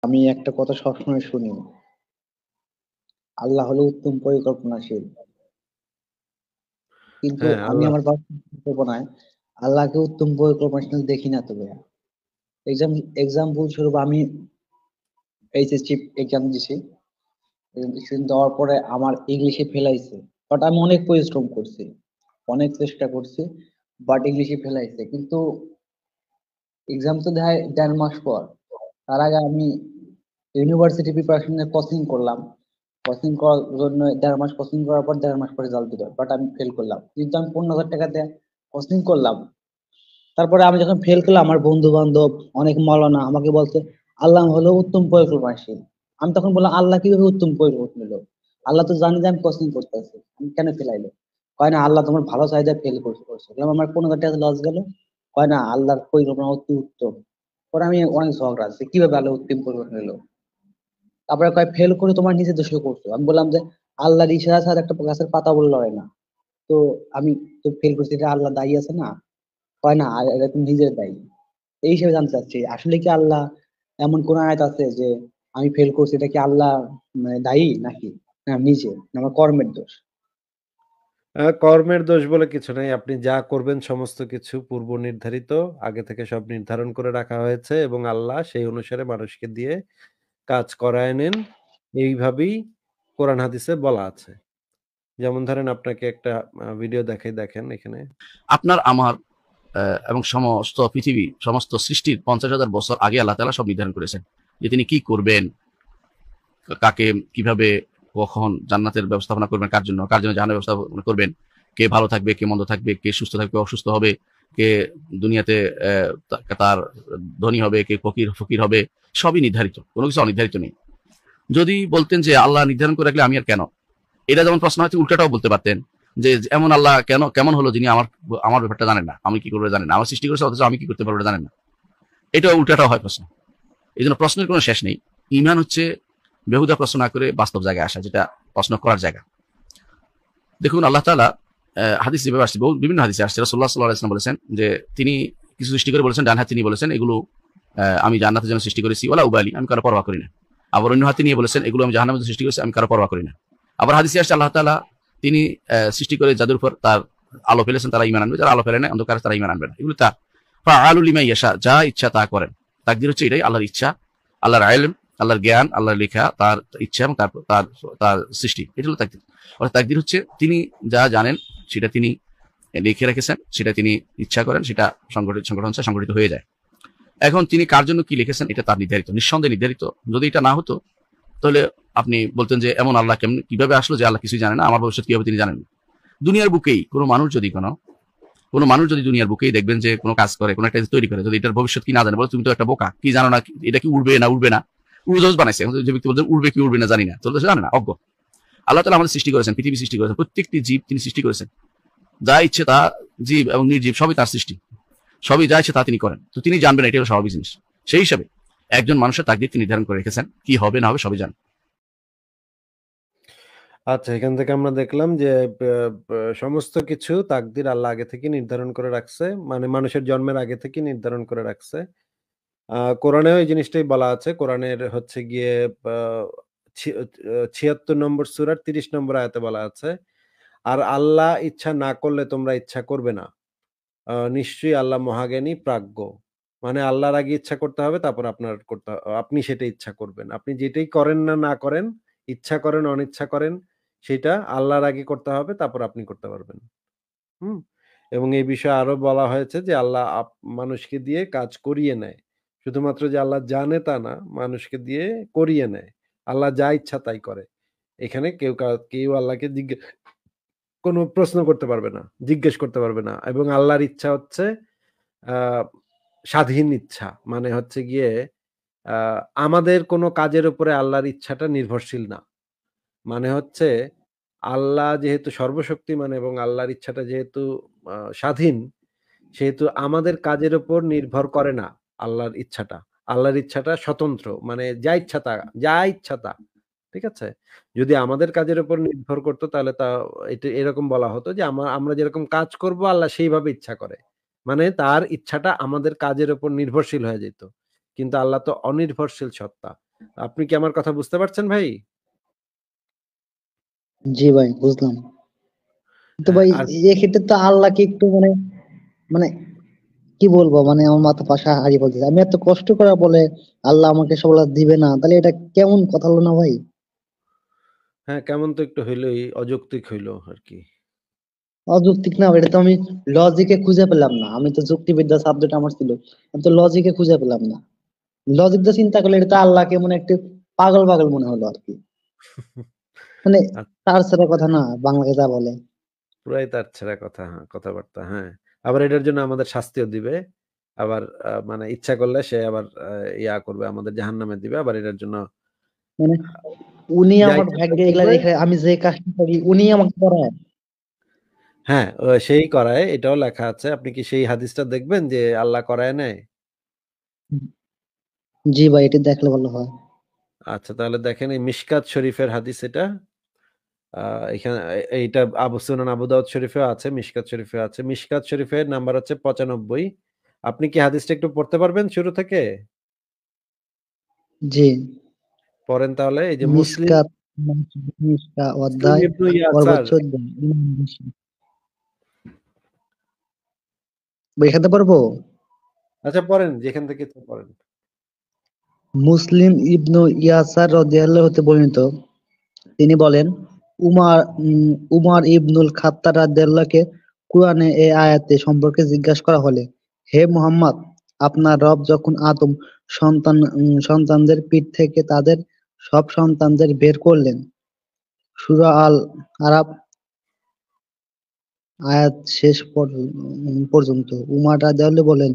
আমি একটা কথা সবসময় শুনি, আল্লাহ হলো উত্তম পরিকল্পনাশীল। কিন্তু হ্যাঁ, আমি আল্লাহ। আমার পরিকল্পনায় আল্লাহকে উত্তম পরিকল্পনাশীল দেখি না। তবে এক্সাম্পল স্বরূপ আমি এইচএসসি এক্সাম দিছি। এক্সাম দেওয়ার পরে আমার ইংলিশে ফেলাইছে, বাট আমি অনেক পরিশ্রম করছি, অনেক চেষ্টা করছি, বাট ইংলিশে ফেলাইছে। কিন্তু এক্সাম তো দেয় 1.5 মাস পর। তার আগে আমি ইউনিভার্সিটি প্রিপারেশনের কোচিং করলাম। কোচিং করার জন্য 1.5 মাস কোচিং করার পর 1.5 মাস পরে রেজাল্ট দিল, বাট আমি ফেল করলাম। কিন্তু আমি 15,000 টাকা দিয়ে কোচিং করলাম। তারপরে আমি যখন ফেল করলাম, আমার বন্ধু বান্ধব অনেক মৌলানা আমাকে বলছে আল্লাহ হলো উত্তম পরিকল্পনাশীল। আমি তখন বললাম আল্লাহ কিভাবে উত্তম পরিকল্পনা নিল? আল্লাহ তো জানি যে আমি কোচিং করতেছি, আমি কেন ফেলাইলো? কয় না আল্লাহ তোমার ভালো চাহিদা ফেল করছে। বললাম আমার 15,000 টাকা লস গেল। কয় না আল্লাহর পরিকল্পনা অতি উত্তম। পরে আমি অনেক ঝগড়া আছে কিভাবে আল্লাহ উত্তম পরিকল্পনা নিল। তারপরে কয় ফেল করে তোমার নিজে দোষে করছো। আমি বললাম যে আল্লাহর ইশারা ছাড়া একটা গাছের পাতা বলে লড়ে না। তো আমি তো ফেল করছি, এটা আল্লাহ দায়ী আছে না? কয় না এটা তুমি নিজের দায়ী। এই হিসেবে জানতে চাচ্ছি আসলে কি আল্লাহ এমন কোন আয়াত আছে যে আমি ফেল করছি এটা কি আল্লাহ মানে দায়ী নাকি না নিজে না আমার কর্মের দোষ? কর্মের দোষ বলে কিছু নাই। আপনি যা করবেন সমস্ত কিছু পূর্ব নির্ধারিত, আগে থেকে সব নির্ধারণ করে রাখা হয়েছে এবং আল্লাহ সেই অনুসারে মানুষকে দিয়ে কাজ করায় নেন। এইভাবেই কোরআন হাদিসে বলা আছে। যেমন ধরেন আপনাকে একটা ভিডিও দেখাই, দেখেন এখানে। আপনার আমার এবং সমস্ত পৃথিবী সমস্ত সৃষ্টির 50,000 বছর আগে আল্লাহ তাআলা সব নির্ধারণ করেছেন যে তিনি কি করবেন, কাকে কিভাবে কখন জান্নাতের ব্যবস্থাপনা করবেন, কার জন্য জাহান্নামের ব্যবস্থাপনা করবেন, কে ভালো থাকবে, কে মন্দ থাকবে, কে সুস্থ থাকবে, অসুস্থ হবে, কে দুনিয়াতে তার ধনী হবে, কে ফকির হবে, সবই নির্ধারিত, কোনো কিছু অনির্ধারিত নেই। যদি বলতেন যে আল্লাহ নির্ধারণ করে রাখলে আমি আর কেন, এটা যেমন প্রশ্ন হচ্ছে, উল্টাটাও বলতে পারতেন যে এমন আল্লাহ কেমন হলো যিনি আমার আমার ব্যাপারটা জানেন না, আমি কি করবো জানেন না, আমার সৃষ্টি করেছে অথচ আমি কি করতে পারবো জানেন না। এটা উল্টাটাও হয় প্রশ্ন। এই জন্য প্রশ্নের কোনো শেষ নেই। ইমান হচ্ছে বেহুদা প্রশ্ন না করে বাস্তব জায়গায় আসা, যেটা প্রশ্ন করার জায়গা। দেখুন আল্লাহ তাআলা হাদিস যেভাবে আসছে, বিভিন্ন হাদিসে আসছে, রাসূলুল্লাহ সাল্লাল্লাহু আলাইহি ওয়াসাল্লাম বলেছেন যে তিনি কিছু সৃষ্টি করে বলেছেন, ডান হাত তিনি বলেছেন এগুলো আমি জান্নাতের জন্য সৃষ্টি করেছি, ওয়ালা উবালি, আমি কারো পরোয়া করি না। আবার অন্য হাতে নিয়ে বলেছেন এগুলো আমি জাহান্নামের জন্য সৃষ্টি করেছি, আমি কারো পরোয়া করি না। আবার হাদিসে আসছে আল্লাহ তাআলা তিনি সৃষ্টি করে যাদের উপর তার আলো ফেলেছেন তারা ঈমান আনবে, যারা আলো ফেলে না অন্ধকারে তারা ঈমান আনবে না। এগুলো তার ফাআলু লিমা ইয়াশা, যা ইচ্ছা তা করেন। তাকদীর হচ্ছে এটাই, আল্লাহর ইচ্ছা, আল্লাহর ইলম, আল্লাহর জ্ঞান, আল্লাহর লেখা, তার ইচ্ছা এবং তার তার তার সৃষ্টি, এটা হলো তাকদীর। অর্থাৎ তাকদীর হচ্ছে তিনি যা জানেন সেটা তিনি লিখে রেখেছেন, সেটা তিনি ইচ্ছা করেন, সেটা সংগঠিত হয়ে যায়। এখন তিনি কার জন্য কি লিখেছেন এটা তার নির্ধারিত, নিঃসন্দেহে নির্ধারিত। যদি এটা না হতো তাহলে আপনি বলতেন যে এমন আল্লাহ কিভাবে আসলো যে আল্লাহ কিছুই জানে না, আমার ভবিষ্যৎ কিভাবে তিনি জানেন না। দুনিয়ার বুকেই কোনো মানুষ যদি দুনিয়ার বুকেই দেখবেন যে কোনো কাজ করে, কোনো একটা তৈরি করে, যদি এটার ভবিষ্যৎ কি না জানে, বলে তুমি তো একটা বোকা, কি জানো না, এটা কি উড়বে না উড়োজাহাজ বানাইছে, যে ব্যক্তি বলছেন উড়বে কি উড়বে না জানি না, তো জানে না, অজ্ঞ। আল্লাহ তাআলা আমাদের সৃষ্টি করেছেন, পৃথিবী সৃষ্টি করেছেন, প্রত্যেকটি জীব তিনি সৃষ্টি করেছেন, যা ইচ্ছে তা, জীব এবং নির্জীব সবই তার সৃষ্টি, সবই যা ইচ্ছে তা তিনি করেন, তো তিনি জানবেন, এটা হলো স্বাভাবিক জিনিস। সেই হিসাবে একজন মানুষের তাকদীর তিনি নির্ধারণ করে রেখেছেন, কি হবে না হবে সবই জানেন। আচ্ছা, এখান থেকে আমরা দেখলাম যে সমস্ত কিছু তাকদির আল্লাহ আগে থেকে নির্ধারণ করে রাখছে, মানে মানুষের জন্মের আগে থেকে নির্ধারণ করে রাখছে। কোরআনেও এই জিনিসটাই বলা আছে। কোরআনের হচ্ছে গিয়ে ৭৬ নম্বর সূরার ৩০ নম্বর আয়াতে বলা আছে, আর আল্লাহ ইচ্ছা না করলে তোমরা ইচ্ছা করবে না। নিশ্চয়ই আল্লাহ মহাজ্ঞানী প্রাজ্ঞ। মানে আল্লাহর আগে ইচ্ছা করতে হবে, তারপর আপনি সেটা ইচ্ছা করবেন। আপনি যেটাই করেন না করেন, ইচ্ছা করেন অনিচ্ছা করেন, সেটা আল্লাহর আগে করতে হবে, তারপর আপনি করতে পারবেন। হুম? এবং এই বিষয়ে আরো বলা হয়েছে যে আল্লাহ মানুষকে দিয়ে কাজ করিয়ে নেয়। শুধুমাত্র যে আল্লাহ জানে তা না, মানুষকে দিয়ে করিয়ে নেয়। আল্লাহ যা ইচ্ছা তাই করে। এখানে কেউ আল্লাহকে কোনো প্রশ্ন করতে পারবে না, জিজ্ঞেস করতে পারবে না। এবং আল্লাহর ইচ্ছা হচ্ছে আ স্বাধীন ইচ্ছা। মানে হচ্ছে গিয়ে আ আমাদের কোনো কাজের উপরে আল্লাহর ইচ্ছাটা নির্ভরশীল না। মানে হচ্ছে আল্লাহ যেহেতু সর্বশক্তিমান এবং আল্লাহর ইচ্ছাটা যেহেতু স্বাধীন, সেহেতু আমাদের কাজের উপর নির্ভর করে না আল্লাহর ইচ্ছাটা। আল্লাহর ইচ্ছাটা স্বতন্ত্র। মানে যা ইচ্ছা তা। ঠিক আছে? যদি আমাদের কাজের উপর নির্ভর করত তাহলে এটা এরকম বলা হতো যে আমরা যেরকম কাজ করব আল্লাহ সেইভাবে ইচ্ছা করে। মানে তার ইচ্ছাটা আমাদের কাজের উপর নির্ভরশীল হয়ে যেত। কিন্তু আল্লাহ তো অনির্ভরশীল সত্তা। আপনি কি আমার কথা বুঝতে পারছেন ভাই? জি ভাই, বুঝলাম। তো হ্যাঁ, ভাই আর এক্ষেত্রে তো আল্লাহকে একটু মানে মানে কি বলবো, মানে আমার মাথা পাশা হারিয়ে বলতেছে, আমি এত কষ্ট করা বলে আল্লাহ আমাকে সবলা দিবে না, তাহলে এটা কেমন কথা হলো না ভাই? হ্যাঁ, কেমন তো একটু হইলোই, অযৌক্তিক হইলো আরকি। অযৌক্তিক না, এটা তো আমি লজিকে খুঁজে পেলাম না। আমি তো যুক্তিবিদ্যা সাবজেক্ট আমার ছিল, আমি তো লজিকে খুঁজে পেলাম না। লজিক দিয়ে চিন্তা করলে এটা তো আল্লাহকে মনে একটু পাগল পাগল মনে হলো আর কি। মানে আ তার ছেড়ে কথা না, বাংলাকে যা বলে। পুরাই তার ছেঁড়া কথা, কথাবার্তা, হ্যাঁ। আবার এটার জন্য আমাদের শাস্তিও দিবে। আবার মানে ইচ্ছা করলে সে আবার ইয়া করবে, আমাদের জাহান্নামে দিবে। আবার এটার জন্য মানে উনি যা আমার ইচ্ছা তাই ভাগ্যে এগুলা করবে। রেখে আমি যে কাজটা করি উনি আমাকে করায়। হ্যাঁ, সেই করায়, এটাও লেখা আছে। আপনি কি সেই হাদিসটা দেখবেন যে আল্লাহ করায় নেয়? জি ভাই, এটা দেখলে ভালো হয়। আচ্ছা, তাহলে দেখেন, এই মিশকাত শরীফের হাদিস এটা। আ এখানে এইটা সুনান আবু দাউদ শরীফেও আছে, মিশকাত শরীফেও আছে। মিশকাত শরীফের নাম্বার হচ্ছে ৯৫। আপনি কি হাদিসটা একটু পড়তে পারবেন শুরু থেকে? জি। পড়েন তাহলে। এই যে মুসলিম মিশকাত, মিশকা মুসলিম অধ্যায় ইবনু পর্ব ইয়াসার। 14। এখানে পারবো। আচ্ছা, পড়েন, যেখান থেকে ইচ্ছা পড়েন। মুসলিম ইবনু ইয়াসার রাদিয়াল্লাহু হতে বর্ণিত, তিনি বলেন, উমার ইবনুল খাত্তাব রাদিয়াল্লাহুকে কুরআনে এই আয়াতে সম্পর্কে জিজ্ঞাসা করা হলে, হে মুহাম্মদ, আপনার রব যখন আদম সন্তানদের পিঠ থেকে তাদের সব সন্তানদের বের করলেন, সূরা আল আরাফ আয়াত শেষ পর্যন্ত। উমার রাদিয়াল্লাহু বলেন,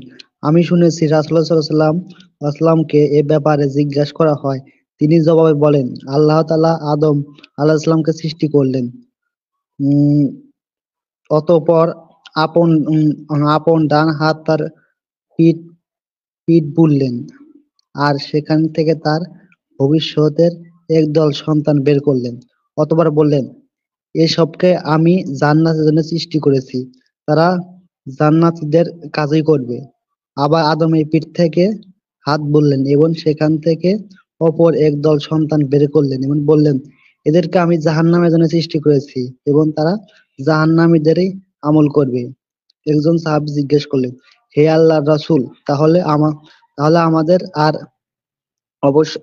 আমি শুনেছি রাসূলুল্লাহ সাল্লাল্লাহু আলাইহি ওয়াসাল্লামকে এ ব্যাপারে জিজ্ঞাসা করা হয়। তিনি জবাবে বলেন, আল্লাহ তাআলা আদম আলাইহিস সালামকে সৃষ্টি করলেন। উম অতঃপর আপন ডান হাত তার পিঠ পিঠ বুললেন, আর সেখান থেকে তার ভবিষ্যতের একদল সন্তান বের করলেন। অতঃপর বললেন, এসবকে আমি জান্নাতের জন্য সৃষ্টি করেছি, তারা জান্নাতীদের কাজই করবে। আবার আদমের পিঠ থেকে হাত বললেন এবং সেখান থেকে অপর একদল সন্তান বের করলেন এবং বললেন, এদেরকে আমি জাহান্নামের জন্য সৃষ্টি করেছি এবং তারা জাহান্নামীদেরই আমল করবে। একজন সাহাবী জিজ্ঞেস করলেন, হে আল্লাহর রাসূল, তাহলে আমাদের আর অবশ্য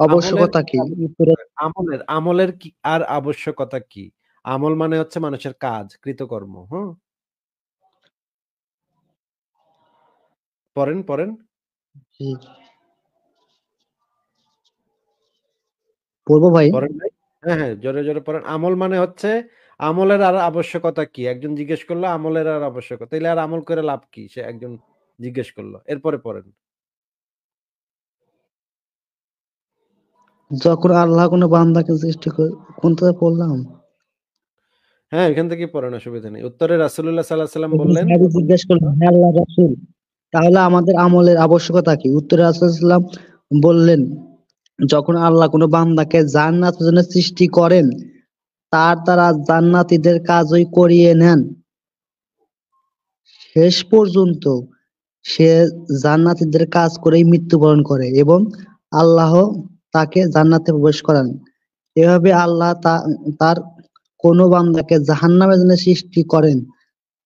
আমলের আবশ্যকতা কি কি? উত্তরে, আবশ্যকতা? আমলের কি আর আবশ্যকতা কি? আমল মানে হচ্ছে মানুষের কাজ, কৃতকর্ম। হুম? পড়েন, পড়েন। জি, পড়বো ভাই। পড়েন ভাই। হ্যাঁ, হ্যাঁ, জোরে, জোরে পড়েন। আমল মানে হচ্ছে আমলের আর আবশ্যকতা কি? একজন জিজ্ঞেস করলো আমলের আর আবশ্যকতা। তাইলে আর আমল করে লাভ কি? সে একজন জিজ্ঞেস করলো। এরপরে পড়েন। যখন আল্লাহ কোনো বান্দাকে সৃষ্টি করে, কোনটা পড়লাম? হ্যাঁ, এখান থেকেই পড়েন, অসুবিধা নেই। উত্তরে রাসূলুল্লাহ সাল্লাল্লাহু আলাইহি সাল্লাম একজন বললেন, সাহাবী জিজ্ঞেস করলেন, হে আল্লাহর রাসূল, তাহলে আমাদের আমলের আবশ্যকতা কি? উত্তরে রাসূলুল্লাহ সাল্লাল্লাহু আলাইহি ওয়াসাল্লাম বললেন, যখন আল্লাহ কোনো বান্দাকে জান্নাতের জন্য সৃষ্টি করেন, তার দ্বারা জান্নাতীদের কাজই করিয়ে নেন, শেষ পর্যন্ত সে জান্নাতীদের কাজ করেই মৃত্যুবরণ করে এবং আল্লাহ তাকে জান্নাতে প্রবেশ করান। এভাবে আল্লাহ তার কোনো বান্দাকে জাহান্নামের জন্য সৃষ্টি করেন,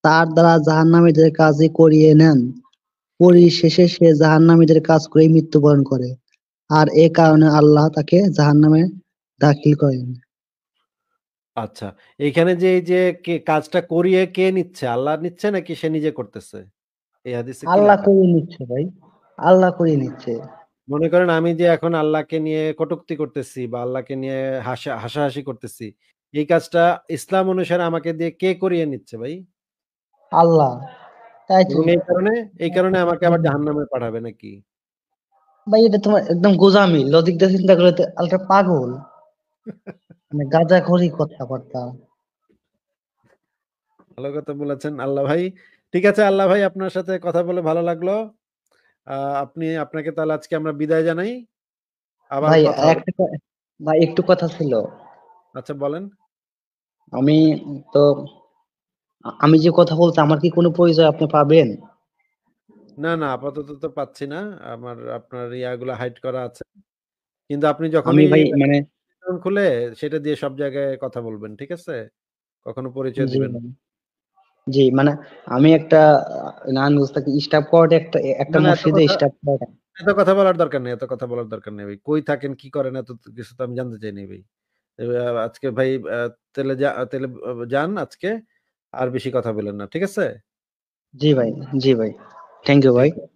তার দ্বারা জাহান্নামীদের কাজই করিয়ে নেন, পরিশেষে সে জাহান্নামীদের কাজ করেই মৃত্যুবরণ করে, আর এ কারণে আল্লাহ তাকে জাহান্নামে দাখিল করেন। আচ্ছা, এইখানে যে এই যে কাজটা করিয়ে কে নিচ্ছে? আল্লাহ নিচ্ছে নাকি সে নিজে করতেছে? এই হাদিসে কি আল্লাহ লেখা? করিয়ে নিচ্ছে ভাই, আল্লাহ করিয়ে নিচ্ছে। মনে করেন আমি যে এখন আল্লাহকে নিয়ে কটূক্তি করতেছি বা আল্লাহকে নিয়ে হাসাহাসি করতেছি। এই কাজটা ইসলাম অনুসারে আমাকে দিয়ে কে করিয়ে নিচ্ছে ভাই? আল্লাহ, তাই তো। এবং এই কারণে আমাকে আবার জাহান্নামে পাঠাবে নাকি? ভাই এটা তোমার একদম গোজামি, লজিক দিয়ে চিন্তা করলে তো আলটা পাগল, মানে গাঁজাখড়ি কথাবার্তা। ভালো কথা বলেছেন আল্লাহ ভাই। ঠিক আছে আল্লাহ ভাই, আপনার সাথে কথা বলে ভালো লাগলো। আ আপনাকে তাহলে আজকে আমরা বিদায় জানাই। আবারও ভাই কথা হবে। ভাই একটু কথা ছিল। আচ্ছা, বলেন। আমি তো আমি যে কথা বলতে আমার কি কোনো পরিচয় আপনি পাবেন? না, না, আপাতত তো পাচ্ছি না। আপনার ইয়াগুলা হাইড করা আছে। কিন্তু আপনি আমি যখনই ভাই মানে অ্যাকাউন্ট খুলে সেটা দিয়ে সব জায়গায় কথা বলবেন, ঠিক আছে? কখনো পরিচয় জি দিবেন না। ভাই, জি মানে আমি একটা নারায়ণগঞ্জ থেকে স্টাফ কোয়ার্টার একটা মানে মসজিদে স্টাফ কোয়ার্টার। এত কথা বলার দরকার নেই, এত কথা বলার দরকার নেই ভাই। কই থাকেন, কি করেন এত কিছু তো আমি জানতে চাই নাই ভাই। আজকে ভাই তাইলে যান আজকে। আর বেশি কথা বলেন না। ঠিক আছে? জি ভাই, জি ভাই, থ্যাংক ইউ ভাই। ঠিক